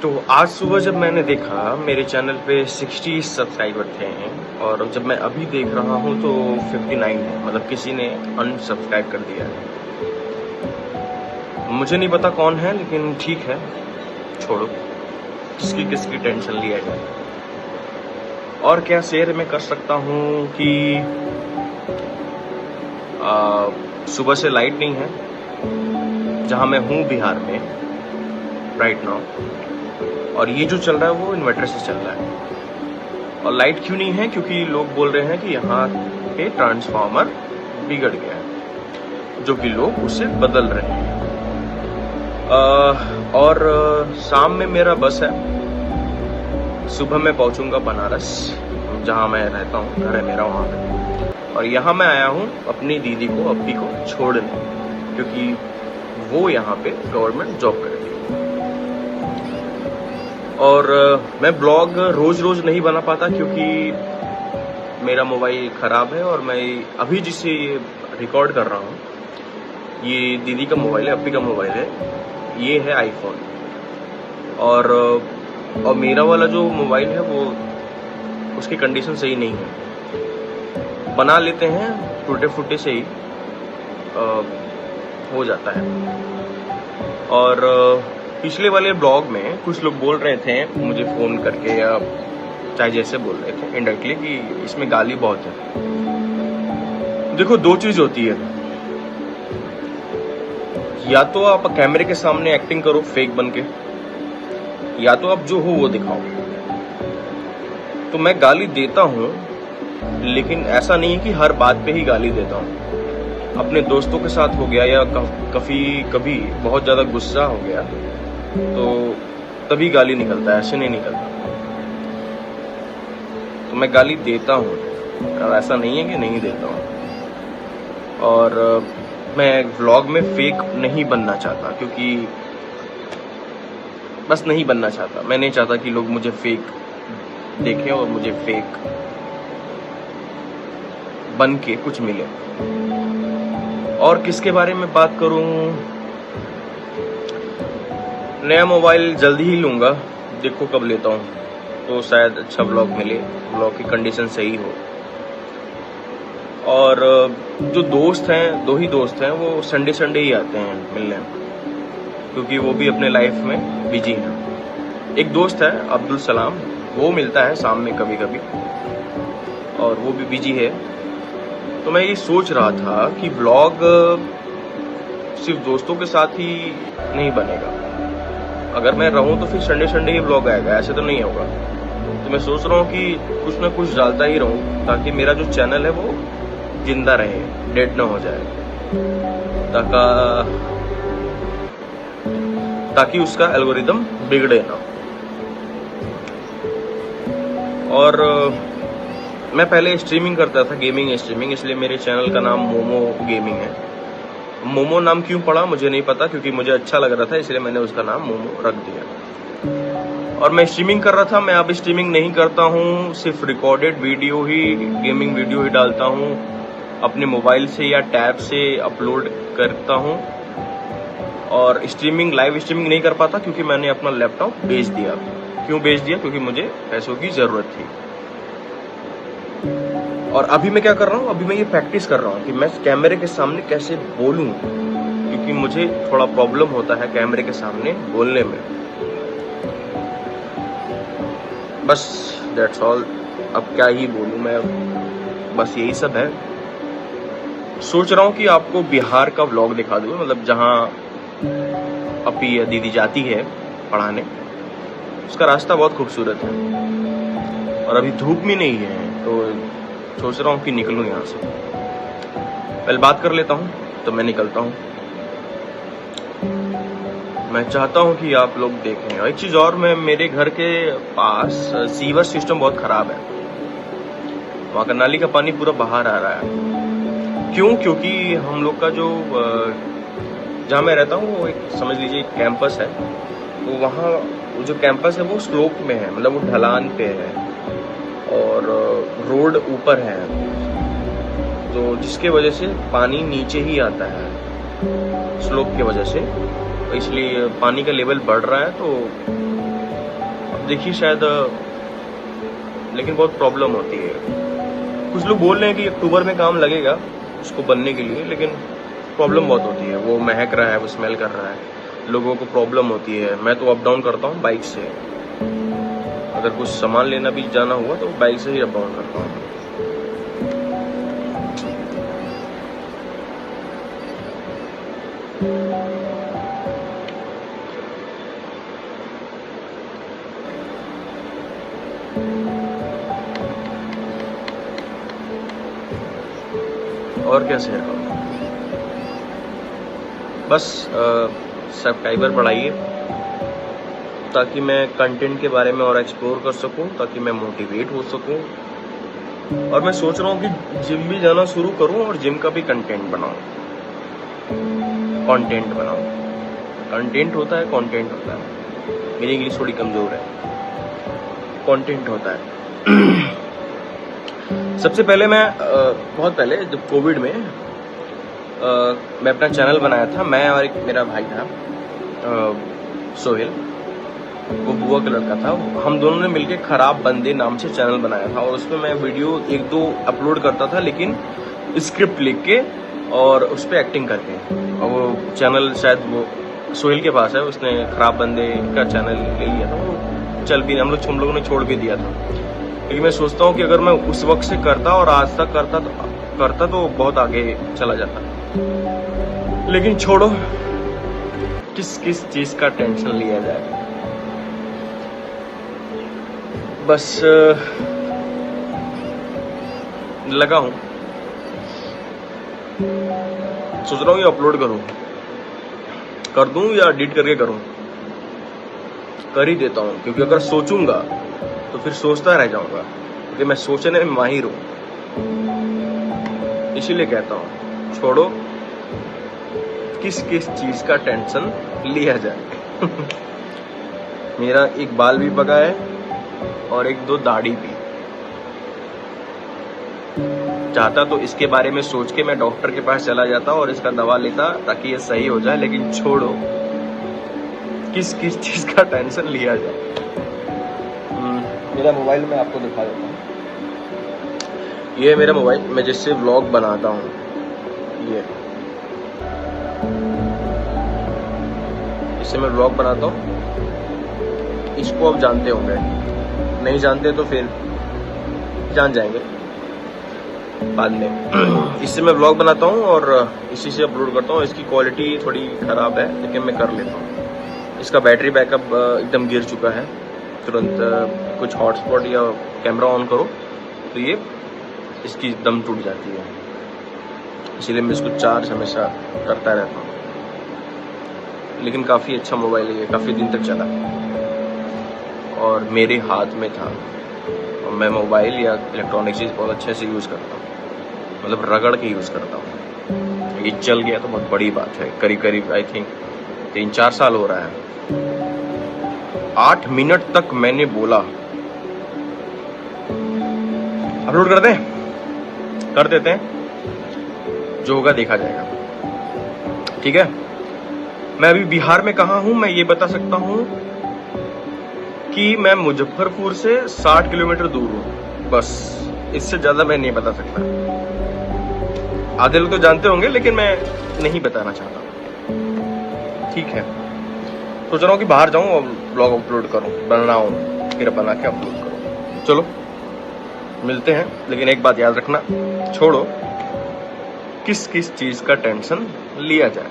तो आज सुबह जब मैंने देखा मेरे चैनल पे 60 सब्सक्राइबर थे और जब मैं अभी देख रहा हूँ तो 59 है, मतलब किसी ने अनसब्सक्राइब कर दिया है। मुझे नहीं पता कौन है, लेकिन ठीक है, छोड़ो, किसकी टेंशन लिया जाए। और क्या शेयर मैं कर सकता हूँ कि सुबह से लाइट नहीं है जहाँ मैं हूँ बिहार में राइट नाउ, और ये जो चल रहा है वो इन्वर्टर से चल रहा है। और लाइट क्यों नहीं है? क्योंकि लोग बोल रहे हैं कि यहाँ पे ट्रांसफार्मर बिगड़ गया है, जो कि लोग उसे बदल रहे हैं। और शाम में मेरा बस है, सुबह मैं पहुंचूंगा बनारस, जहाँ मैं रहता हूँ, घर है मेरा वहाँ पे। और यहाँ मैं आया हूँ अपनी दीदी को, अप्पी को छोड़ने, क्योंकि वो यहाँ पे गवर्नमेंट जॉब करती है। और मैं ब्लॉग रोज रोज नहीं बना पाता क्योंकि मेरा मोबाइल खराब है, और मैं अभी जिसे रिकॉर्ड कर रहा हूँ ये दीदी का मोबाइल है, अप्पी का मोबाइल है, ये है आईफोन। और मेरा वाला जो मोबाइल है वो उसकी कंडीशन सही नहीं है, बना लेते हैं टूटे फूटे से ही हो जाता है। और पिछले वाले ब्लॉग में कुछ लोग बोल रहे थे मुझे फ़ोन करके, या चाहे जैसे बोल रहे थे इनडायरेक्टली, कि इसमें गाली बहुत है। देखो, दो चीज़ होती है, या तो आप कैमरे के सामने एक्टिंग करो फेक बन के, या तो आप जो हो वो दिखाओ। तो मैं गाली देता हूँ, लेकिन ऐसा नहीं है कि हर बात पे ही गाली देता हूँ। अपने दोस्तों के साथ हो गया, या कभी बहुत ज़्यादा गुस्सा हो गया तो तभी गाली निकलता है, ऐसे नहीं निकलता। तो मैं गाली देता हूँ, और ऐसा नहीं है कि नहीं देता हूँ। और मैं व्लॉग में फेक नहीं बनना चाहता, क्योंकि बस नहीं बनना चाहता। मैं नहीं चाहता कि लोग मुझे फेक देखें और मुझे फेक बन के कुछ मिले। और किसके बारे में बात करूं? नया मोबाइल जल्दी ही लूंगा, देखो कब लेता हूं, तो शायद अच्छा ब्लॉग मिले, ब्लॉग की कंडीशन सही हो। और जो दोस्त हैं, दो ही दोस्त हैं, वो संडे ही आते हैं मिलने, क्योंकि वो भी अपने लाइफ में बिजी हैं। एक दोस्त है अब्दुल सलाम, वो मिलता है शाम में कभी कभी, और वो भी बिजी है। तो मैं ये सोच रहा था कि ब्लॉग सिर्फ दोस्तों के साथ ही नहीं बनेगा। अगर मैं रहूं तो फिर संडे ही ब्लॉग आएगा, ऐसे तो नहीं होगा। तो मैं सोच रहा हूँ कि कुछ ना कुछ डालता ही रहूं, ताकि मेरा जो चैनल है वो जिंदा रहे, डेड ना हो जाए, ताकि उसका एल्गोरिदम बिगड़े ना। और मैं पहले स्ट्रीमिंग करता था, गेमिंग स्ट्रीमिंग, इसलिए मेरे चैनल का नाम मोमो गेमिंग है। मोमो नाम क्यों पड़ा मुझे नहीं पता, क्योंकि मुझे अच्छा लग रहा था, इसलिए मैंने उसका नाम मोमो रख दिया। और मैं स्ट्रीमिंग कर रहा था। मैं अब स्ट्रीमिंग नहीं करता हूँ, सिर्फ रिकॉर्डेड वीडियो ही, गेमिंग वीडियो ही डालता हूँ, अपने मोबाइल से या टैब से अपलोड करता हूँ। और स्ट्रीमिंग, लाइव स्ट्रीमिंग नहीं कर पाता क्योंकि मैंने अपना लैपटॉप बेच दिया। क्यों बेच दिया? क्योंकि मुझे पैसों की ज़रूरत थी। और अभी मैं क्या कर रहा हूँ? अभी मैं ये प्रैक्टिस कर रहा हूँ कि मैं कैमरे के सामने कैसे बोलूँ, क्योंकि मुझे थोड़ा प्रॉब्लम होता है कैमरे के सामने बोलने में। बस दैट्स ऑल। अब क्या ही बोलूँ मैं, बस यही सब है। सोच रहा हूँ कि आपको बिहार का व्लॉग दिखा दूँ, मतलब जहाँ अप्पी या दीदी जाती है पढ़ाने। उसका रास्ता बहुत खूबसूरत है, और अभी धूप भी नहीं है, तो सोच रहा हूँ कि निकलूँ यहाँ से। पहले बात कर लेता हूँ, तो मैं निकलता हूँ। मैं चाहता हूँ कि आप लोग देखें। और एक चीज़ और, मेरे घर के पास सीवर सिस्टम बहुत ख़राब है, वहाँ का नाली का पानी पूरा बाहर आ रहा है। क्यों? क्योंकि हम लोग का जो जहाँ मैं रहता हूँ वो एक, समझ लीजिए, एक कैंपस है। तो वहाँ जो कैंपस है वो स्लोप में है, मतलब वो ढलान पे है, और रोड ऊपर है, तो जिसके वजह से पानी नीचे ही आता है स्लोप की वजह से। इसलिए पानी का लेवल बढ़ रहा है, तो देखिए शायद लेकिन बहुत प्रॉब्लम होती है। कुछ लोग बोल रहे हैं कि अक्टूबर में काम लगेगा उसको बनने के लिए, लेकिन प्रॉब्लम बहुत होती है। वो महक रहा है, वो स्मेल कर रहा है, लोगों को प्रॉब्लम होती है। मैं तो अप डाउन करता हूँ बाइक से, अगर कुछ सामान लेना भी जाना हुआ तो बाइक से ही अप डाउन करता हूँ। और क्या शेयर करूँ, बस सब्सक्राइबर बढ़ाइए ताकि मैं कंटेंट के बारे में और एक्सप्लोर कर सकूं, ताकि मैं मोटिवेट हो सकूं। और मैं सोच रहा हूं कि जिम भी जाना शुरू करूं और जिम का भी कंटेंट बनाऊं। कंटेंट होता है, कंटेंट होता है। मेरी इंग्लिश थोड़ी कमजोर है। कंटेंट होता है। सबसे पहले मैं बहुत पहले जब कोविड में मैं अपना चैनल बनाया था, मैं और एक मेरा भाई था सोहेल, वो बुआ का लड़का था। हम दोनों ने मिलकर खराब बंदे नाम से चैनल बनाया था और उसमें मैं वीडियो 1-2 अपलोड करता था, लेकिन स्क्रिप्ट लिख के और उस पर एक्टिंग करके। और वो चैनल शायद वो सोहेल के पास है, उसने खराब बंदे का चैनल ले लिया था, वो चल भी हम लोगों ने छोड़ भी दिया था। लेकिन मैं सोचता हूँ कि अगर मैं उस वक्त से करता और आज तक करता तो बहुत आगे चला जाता। लेकिन छोड़ो, किस चीज का टेंशन लिया जाए। बस लगा हूं, सोच रहा हूँ ये अपलोड कर दूं या एडिट करके करूं। कर ही देता हूं, क्योंकि अगर सोचूंगा तो फिर सोचता रह जाऊंगा, क्योंकि मैं सोचने में माहिर हूं। इसीलिए कहता हूं छोड़ो, किस चीज का टेंशन लिया जाए। मेरा एक बाल भी पका है और 1-2 दाढ़ी भी। चाहता तो इसके बारे में सोच के मैं डॉक्टर के पास चला जाता और इसका दवा लेता ताकि ये सही हो जाए, लेकिन छोड़ो, किस चीज का टेंशन लिया जाए। मेरा मोबाइल मैं आपको दिखा देता हूँ। ये है मेरा मोबाइल, मैं जिससे व्लॉग बनाता हूँ। ये इससे मैं व्लॉग बनाता हूँ। इसको आप जानते होंगे, नहीं जानते तो फिर जान जाएंगे बाद में। इससे मैं व्लॉग बनाता हूँ और इसी से अपलोड करता हूँ। इसकी क्वालिटी थोड़ी खराब है, लेकिन मैं कर लेता हूँ। इसका बैटरी बैकअप एकदम गिर चुका है। तुरंत कुछ हॉटस्पॉट या कैमरा ऑन करो तो ये इसकी दम टूट जाती है, इसीलिए मैं इसको चार्ज हमेशा करता रहता हूँ। लेकिन काफ़ी अच्छा मोबाइल है ये, काफ़ी दिन तक चला और मेरे हाथ में था। और मैं मोबाइल या इलेक्ट्रॉनिक चीज़ बहुत अच्छे से यूज़ करता हूँ, मतलब रगड़ के यूज़ करता हूँ। ये चल गया तो बहुत बड़ी बात है। करीब आई थिंक 3-4 साल हो रहा है। 8 मिनट तक मैंने बोला। अपलोड कर दें? कर देते हैं, जो होगा देखा जाएगा। ठीक है, मैं अभी बिहार में कहाँ हूं मैं ये बता सकता हूं कि मैं मुजफ्फरपुर से 60 किलोमीटर दूर हूं। बस इससे ज्यादा मैं नहीं बता सकता। आधे लोग तो जानते होंगे, लेकिन मैं नहीं बताना चाहता। ठीक है, सोच रहा हूँ कि बाहर जाऊं और ब्लॉग अपलोड करूं, बनाऊं, फिर बना के अपलोड करूं। चलो मिलते हैं, लेकिन एक बात याद रखना, छोड़ो, किस चीज का टेंशन लिया जाए।